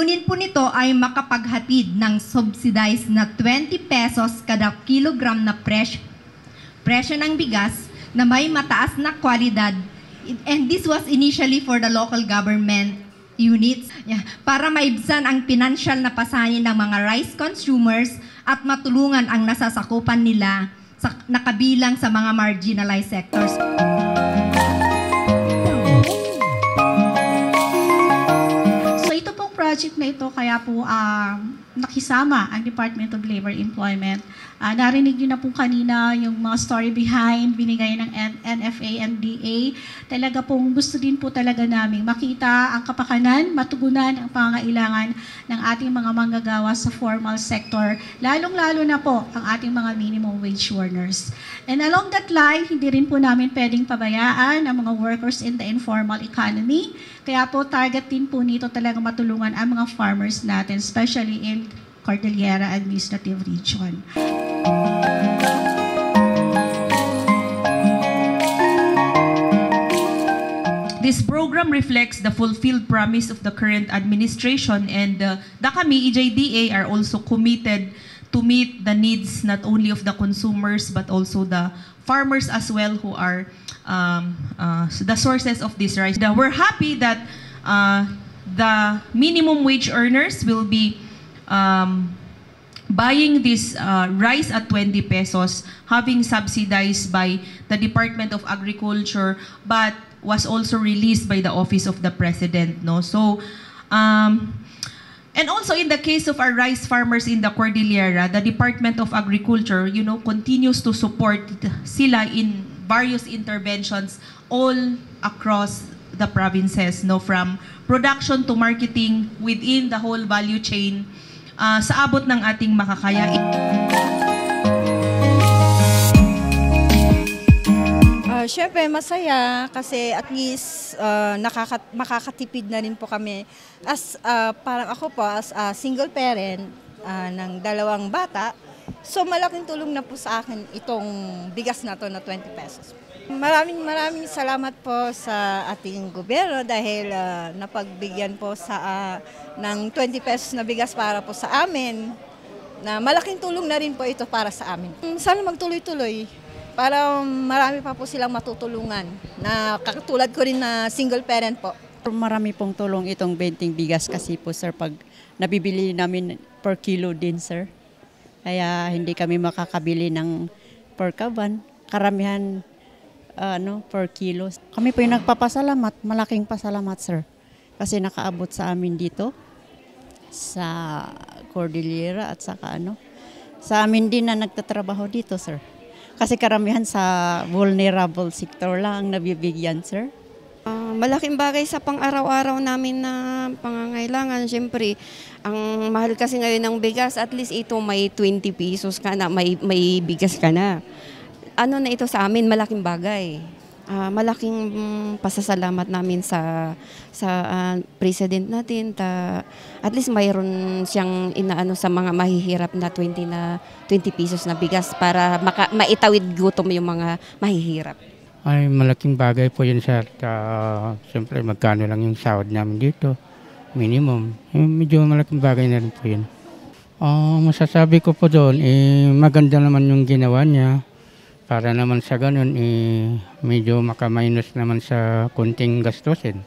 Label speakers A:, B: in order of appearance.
A: Layunin po nito ay makapaghatid ng subsidized na 20 pesos kada kilogram na presyo ng bigas na may mataas na kwalidad. And this was initially for the local government units para maibsan ang financial na pasanin ng mga rice consumers at matulungan ang nasasakupan nila sa nakabilang sa mga marginalized sectors.
B: So ito pong project na ito kaya po nakisama ang Department of Labor Employment. Narinig niyo na po kanina yung mga story behind binigay ng NFA, NDA. Talaga pong gusto din po talaga namin makita ang kapakanan, matugunan ang pangangailangan ng ating mga manggagawa sa formal sector, lalong-lalo na po ang ating mga minimum wage earners. And along that line, hindi rin po namin pwedeng pabayaan ang mga workers in the informal economy. Kaya po target din po nito talaga matulungan ang mga farmers natin, especially in Cordillera Administrative Region.
C: This program reflects the fulfilled promise of the current administration, and the kami, EJDA, are also committed to meet the needs not only of the consumers but also the farmers as well, who are the sources of this rice. We're happy that the minimum wage earners will be buying this rice at 20 pesos, having subsidized by the Department of Agriculture, but was also released by the Office of the President. No? So, and also in the case of our rice farmers in the Cordillera, the Department of Agriculture, continues to support sila in various interventions all across the provinces, no, from production to marketing within the whole value chain, sa abot ng ating makakaya.
D: Siyempre masaya kasi at least makakatipid na rin po kami as parang ako po as single parent ng 2 bata. So malaking tulong na po sa akin itong bigas na to na 20 pesos. Maraming salamat po sa ating gobyerno dahil napagbigyan po ng 20 pesos na bigas para po sa amin, na malaking tulong na rin po ito para sa amin. Sana magtuloy-tuloy para marami pa po silang matutulungan, na katulad ko rin na single parent po.
E: Marami pong tulong itong 20 bigas kasi po sir, pag nabibili namin per kilo din sir. Kaya hindi kami makakabili ng per kaban, karamihan per kilo. Kami po yung nagpapasalamat, malaking pasalamat sir. Kasi nakaabot sa amin dito sa Cordillera at saka sa amin din na nagtatrabaho dito sir. Kasi karamihan sa vulnerable sector lang ang nabibigyan sir.
F: Malaking bagay sa pang-araw-araw namin na pangangailangan. Siyempre, ang mahal kasi ngayon ng bigas, at least ito may 20 pesos ka na, may bigas ka na. Ano na ito sa amin, malaking bagay. Malaking pasasalamat namin sa president natin. At least mayroon siyang inaano sa mga mahihirap na 20 pesos na bigas para maitawid gutom yung mga mahihirap.
G: Ay, malaking bagay po yun sir. Siyempre, magkano lang yung sahod namin dito. Minimum. Medyo malaking bagay na rin po yun. Masasabi ko po doon, maganda naman yung ginawa niya. Para naman sa ganun, medyo makaminus naman sa kunting gastusin.